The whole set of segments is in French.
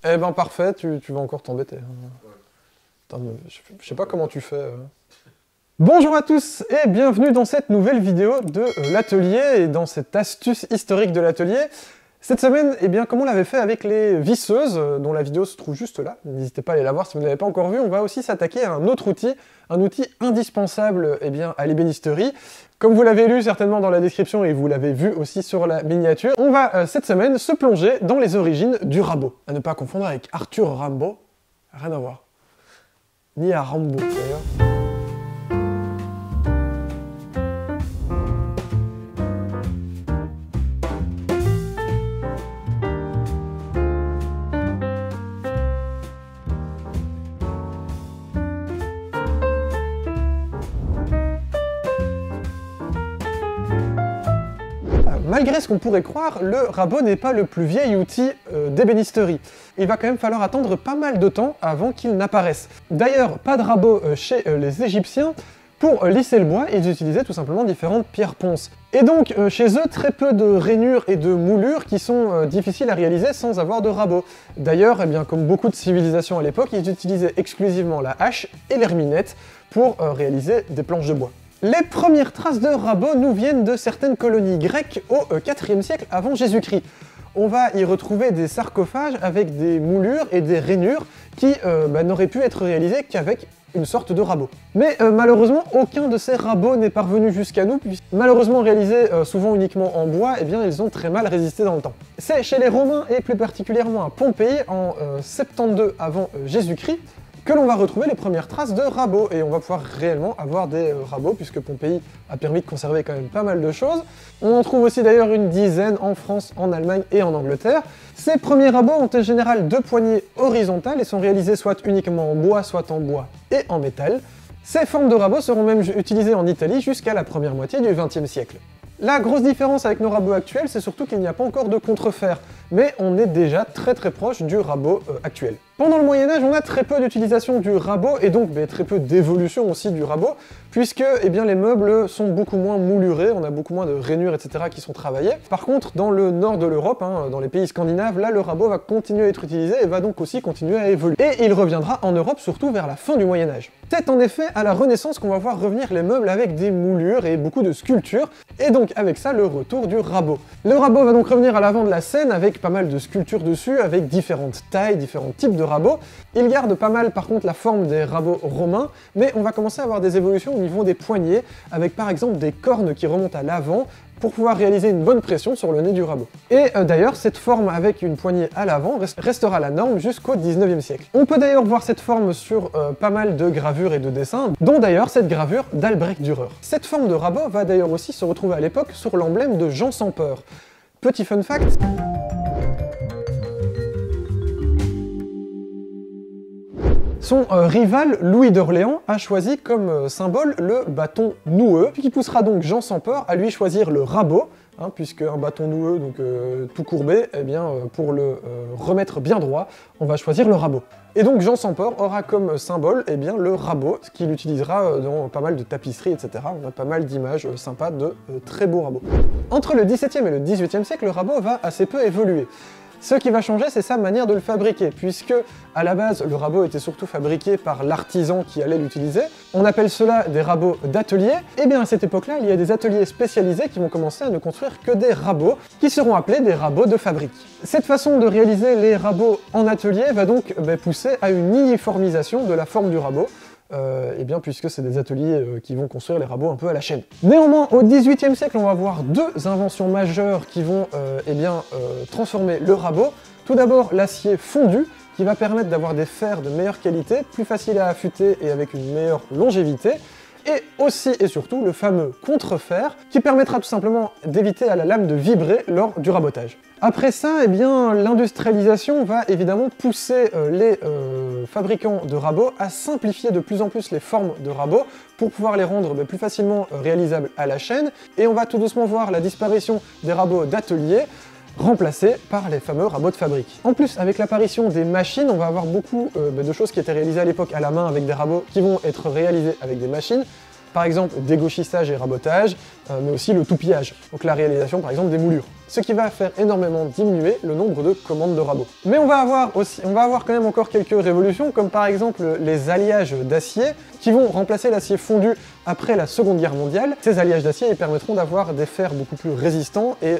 Eh ben parfait, tu vas encore t'embêter. Attends, mais je sais pas comment tu fais. Bonjour à tous et bienvenue dans cette nouvelle vidéo de l'atelier et dans cette astuce historique de l'atelier. Cette semaine, eh bien, comme on l'avait fait avec les visseuses, dont la vidéo se trouve juste là, n'hésitez pas à aller la voir si vous ne l'avez pas encore vue, on va aussi s'attaquer à un autre outil, un outil indispensable eh bien, à l'ébénisterie. Comme vous l'avez lu certainement dans la description et vous l'avez vu aussi sur la miniature, on va cette semaine se plonger dans les origines du rabot. À ne pas confondre avec Arthur Rimbaud, rien à voir. Ni à Rambo d'ailleurs. Malgré ce qu'on pourrait croire, le rabot n'est pas le plus vieil outil d'ébénisterie. Il va quand même falloir attendre pas mal de temps avant qu'il n'apparaisse. D'ailleurs, pas de rabot chez les Égyptiens. Pour lisser le bois, ils utilisaient tout simplement différentes pierres ponces. Et donc, chez eux, très peu de rainures et de moulures qui sont difficiles à réaliser sans avoir de rabot. D'ailleurs, eh bien, comme beaucoup de civilisations à l'époque, ils utilisaient exclusivement la hache et l'herminette pour réaliser des planches de bois. Les premières traces de rabot nous viennent de certaines colonies grecques au IVe siècle avant Jésus-Christ. On va y retrouver des sarcophages avec des moulures et des rainures qui n'auraient pu être réalisés qu'avec une sorte de rabot. Mais malheureusement, aucun de ces rabots n'est parvenu jusqu'à nous, puisque malheureusement réalisés souvent uniquement en bois, eh bien ils ont très mal résisté dans le temps. C'est chez les Romains et plus particulièrement à Pompéi en 72 avant Jésus-Christ que l'on va retrouver les premières traces de rabots, et on va pouvoir réellement avoir des rabots, puisque Pompéi a permis de conserver quand même pas mal de choses. On en trouve aussi d'ailleurs une dizaine en France, en Allemagne et en Angleterre. Ces premiers rabots ont en général deux poignées horizontales et sont réalisés soit uniquement en bois, soit en bois et en métal. Ces formes de rabots seront même utilisées en Italie jusqu'à la première moitié du XXe siècle. La grosse différence avec nos rabots actuels, c'est surtout qu'il n'y a pas encore de contrefer, mais on est déjà très proche du rabot actuel. Pendant le Moyen-Âge, on a très peu d'utilisation du rabot, et donc très peu d'évolution aussi du rabot, puisque eh bien, les meubles sont beaucoup moins moulurés, on a beaucoup moins de rainures, etc. qui sont travaillées. Par contre, dans le nord de l'Europe, dans les pays scandinaves, là, le rabot va continuer à être utilisé et va donc aussi continuer à évoluer. Et il reviendra en Europe, surtout vers la fin du Moyen-Âge. C'est en effet à la Renaissance qu'on va voir revenir les meubles avec des moulures et beaucoup de sculptures, et donc avec ça, le retour du rabot. Le rabot va donc revenir à l'avant de la scène avec pas mal de sculptures dessus, avec différentes tailles, différents types de rabots. Il garde pas mal par contre la forme des rabots romains, mais on va commencer à avoir des évolutions au niveau des poignets, avec par exemple des cornes qui remontent à l'avant pour pouvoir réaliser une bonne pression sur le nez du rabot. Et d'ailleurs, cette forme avec une poignée à l'avant restera la norme jusqu'au 19e siècle. On peut d'ailleurs voir cette forme sur pas mal de gravures et de dessins, dont d'ailleurs cette gravure d'Albrecht Dürer. Cette forme de rabot va d'ailleurs aussi se retrouver à l'époque sur l'emblème de Jean sans peur. Petit fun fact, son rival, Louis d'Orléans, a choisi comme symbole le bâton noueux, qui poussera donc Jean sans peur à lui choisir le rabot, puisque un bâton noueux, donc tout courbé, eh bien, pour le remettre bien droit, on va choisir le rabot. Et donc Jean sans peur aura comme symbole eh bien, le rabot, ce qu'il utilisera dans pas mal de tapisseries, etc. On a pas mal d'images sympas de très beaux rabots. Entre le XVIIe et le XVIIIe siècle, le rabot va assez peu évoluer. Ce qui va changer, c'est sa manière de le fabriquer, puisque à la base, le rabot était surtout fabriqué par l'artisan qui allait l'utiliser. On appelle cela des rabots d'atelier. Et bien à cette époque-là, il y a des ateliers spécialisés qui vont commencer à ne construire que des rabots, qui seront appelés des rabots de fabrique. Cette façon de réaliser les rabots en atelier va donc pousser à une uniformisation de la forme du rabot, eh bien, puisque c'est des ateliers qui vont construire les rabots un peu à la chaîne. Néanmoins, au XVIIIe siècle, on va voir deux inventions majeures qui vont transformer le rabot. Tout d'abord, l'acier fondu, qui va permettre d'avoir des fers de meilleure qualité, plus faciles à affûter et avec une meilleure longévité. Et aussi et surtout le fameux contrefer, qui permettra tout simplement d'éviter à la lame de vibrer lors du rabotage. Après ça, eh bien, l'industrialisation va évidemment pousser les fabricants de rabots à simplifier de plus en plus les formes de rabots pour pouvoir les rendre plus facilement réalisables à la chaîne, et on va tout doucement voir la disparition des rabots d'atelier, remplacés par les fameux rabots de fabrique. En plus, avec l'apparition des machines, on va avoir beaucoup de choses qui étaient réalisées à l'époque à la main avec des rabots qui vont être réalisés avec des machines. Par exemple, dégauchissage et rabotage, mais aussi le toupillage, donc la réalisation par exemple des moulures. Ce qui va faire énormément diminuer le nombre de commandes de rabot. Mais on va avoir quand même encore quelques révolutions, comme par exemple les alliages d'acier, qui vont remplacer l'acier fondu après la Seconde Guerre mondiale. Ces alliages d'acier permettront d'avoir des fers beaucoup plus résistants et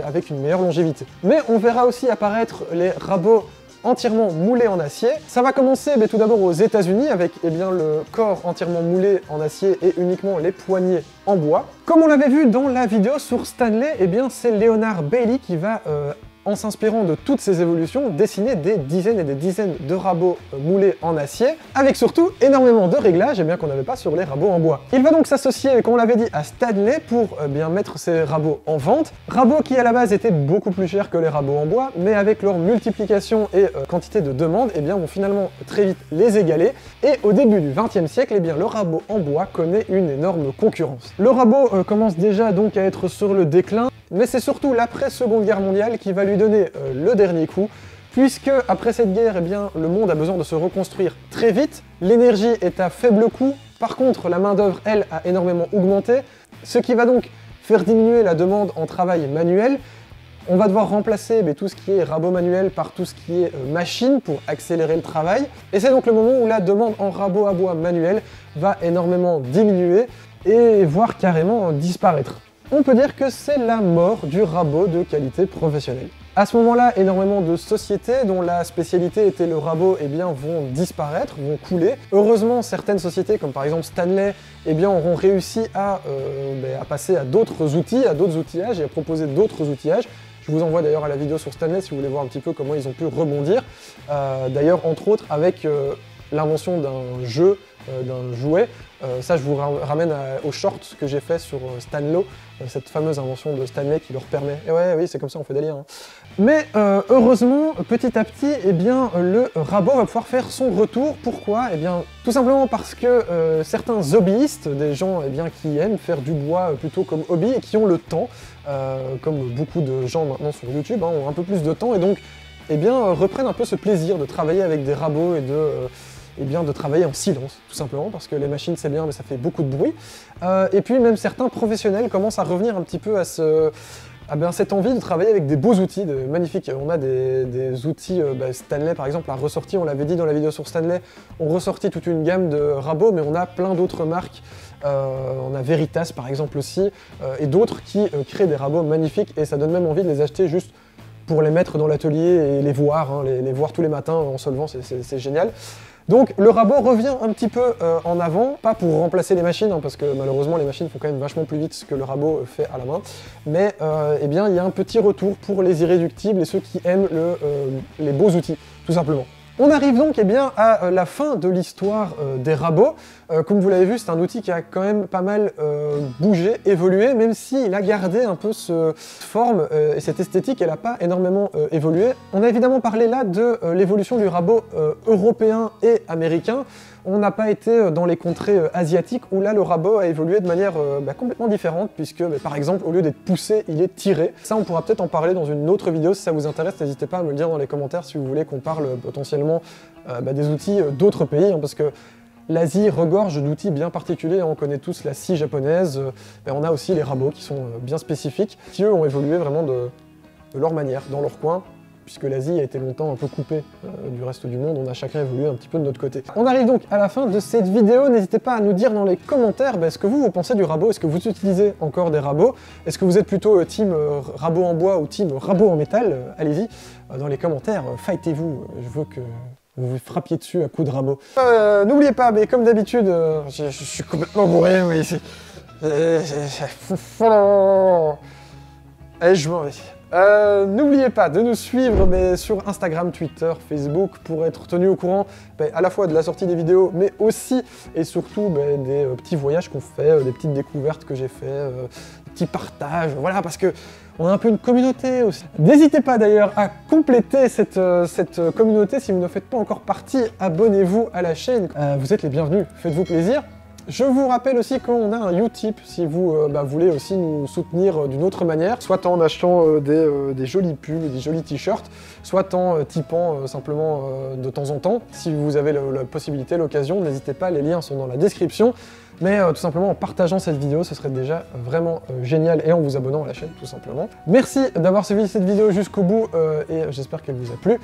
avec une meilleure longévité. Mais on verra aussi apparaître les rabots entièrement moulé en acier. Ça va commencer tout d'abord aux États-Unis avec le corps entièrement moulé en acier et uniquement les poignées en bois. Comme on l'avait vu dans la vidéo sur Stanley, c'est Leonard Bailey qui va en s'inspirant de toutes ces évolutions, dessiner des dizaines et des dizaines de rabots moulés en acier, avec surtout énormément de réglages qu'on n'avait pas sur les rabots en bois. Il va donc s'associer, comme on l'avait dit, à Stanley pour mettre ces rabots en vente. Rabots qui à la base étaient beaucoup plus chers que les rabots en bois, mais avec leur multiplication et quantité de demandes, vont finalement très vite les égaler. Et au début du XXe siècle, le rabot en bois connaît une énorme concurrence. Le rabot commence déjà donc à être sur le déclin, mais c'est surtout l'après-Seconde Guerre mondiale qui va lui donner le dernier coup, puisque après cette guerre, le monde a besoin de se reconstruire très vite, l'énergie est à faible coût, par contre la main-d'œuvre, elle, a énormément augmenté, ce qui va donc faire diminuer la demande en travail manuel. On va devoir remplacer tout ce qui est rabot manuel par tout ce qui est machine pour accélérer le travail, et c'est donc le moment où la demande en rabot à bois manuel va énormément diminuer, et voire carrément disparaître. On peut dire que c'est la mort du rabot de qualité professionnelle. À ce moment-là, énormément de sociétés dont la spécialité était le rabot vont disparaître, vont couler. Heureusement, certaines sociétés, comme par exemple Stanley, auront réussi à passer à d'autres outils, à d'autres outillages et à proposer d'autres outillages. Je vous envoie d'ailleurs à la vidéo sur Stanley si vous voulez voir un petit peu comment ils ont pu rebondir. D'ailleurs, entre autres, avec l'invention d'un jeu, d'un jouet. Ça, je vous ramène au short que j'ai fait sur Stanlow, cette fameuse invention de Stanley qui leur permet... Et ouais, oui, c'est comme ça, on fait des liens. Hein. Mais heureusement, petit à petit, le rabot va pouvoir faire son retour. Pourquoi? Tout simplement parce que certains hobbyistes, des gens qui aiment faire du bois plutôt comme hobby et qui ont le temps, comme beaucoup de gens maintenant sur YouTube, ont un peu plus de temps et donc reprennent un peu ce plaisir de travailler avec des rabots et de travailler en silence, tout simplement, parce que les machines c'est bien, mais ça fait beaucoup de bruit. Et puis même certains professionnels commencent à revenir un petit peu à cette envie de travailler avec des beaux outils, magnifiques. On a des outils, Stanley par exemple a ressorti, on l'avait dit dans la vidéo sur Stanley, on ressorti toute une gamme de rabots, mais on a plein d'autres marques. On a Veritas par exemple aussi, et d'autres qui créent des rabots magnifiques, et ça donne même envie de les acheter juste pour les mettre dans l'atelier et les voir, les voir tous les matins en se levant, c'est génial. Donc le rabot revient un petit peu en avant, pas pour remplacer les machines, parce que malheureusement les machines font quand même vachement plus vite que le rabot fait à la main, mais il y a un petit retour pour les irréductibles et ceux qui aiment les beaux outils, tout simplement. On arrive donc à la fin de l'histoire des rabots. Comme vous l'avez vu, c'est un outil qui a quand même pas mal bougé, évolué, même s'il a gardé un peu cette forme et cette esthétique, elle n'a pas énormément évolué. On a évidemment parlé là de l'évolution du rabot européen et américain. On n'a pas été dans les contrées asiatiques où là le rabot a évolué de manière complètement différente, puisque par exemple au lieu d'être poussé, il est tiré. Ça on pourra peut-être en parler dans une autre vidéo si ça vous intéresse, n'hésitez pas à me le dire dans les commentaires si vous voulez qu'on parle potentiellement des outils d'autres pays, parce que l'Asie regorge d'outils bien particuliers, on connaît tous la scie japonaise, mais on a aussi les rabots qui sont bien spécifiques, qui eux ont évolué vraiment de leur manière, dans leur coin, puisque l'Asie a été longtemps un peu coupée du reste du monde, on a chacun évolué un petit peu de notre côté. On arrive donc à la fin de cette vidéo, n'hésitez pas à nous dire dans les commentaires ce que vous pensez du rabot, est-ce que vous utilisez encore des rabots, est-ce que vous êtes plutôt team rabot en bois ou team rabot en métal, allez-y, dans les commentaires, fightez-vous, je veux que vous vous frappiez dessus à coups de rabot. N'oubliez pas, mais comme d'habitude, je suis complètement bourré, oui, ici. Allez, je m'en vais. N'oubliez pas de nous suivre sur Instagram, Twitter, Facebook pour être tenu au courant à la fois de la sortie des vidéos, mais aussi et surtout des petits voyages qu'on fait, des petites découvertes que j'ai fait, des petits partages, voilà, parce que on a un peu une communauté aussi. N'hésitez pas d'ailleurs à compléter cette communauté si vous ne faites pas encore partie, abonnez-vous à la chaîne, vous êtes les bienvenus, faites-vous plaisir. Je vous rappelle aussi qu'on a un Utip si vous voulez aussi nous soutenir d'une autre manière, soit en achetant des jolis pulls, des jolis t-shirts, soit en tipant simplement de temps en temps. Si vous avez la possibilité, l'occasion, n'hésitez pas, les liens sont dans la description. mais tout simplement en partageant cette vidéo, ce serait déjà vraiment génial, et en vous abonnant à la chaîne tout simplement. Merci d'avoir suivi cette vidéo jusqu'au bout, et j'espère qu'elle vous a plu.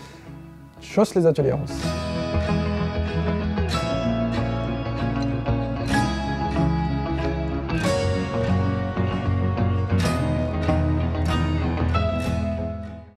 Tchuss les ateliers Rance.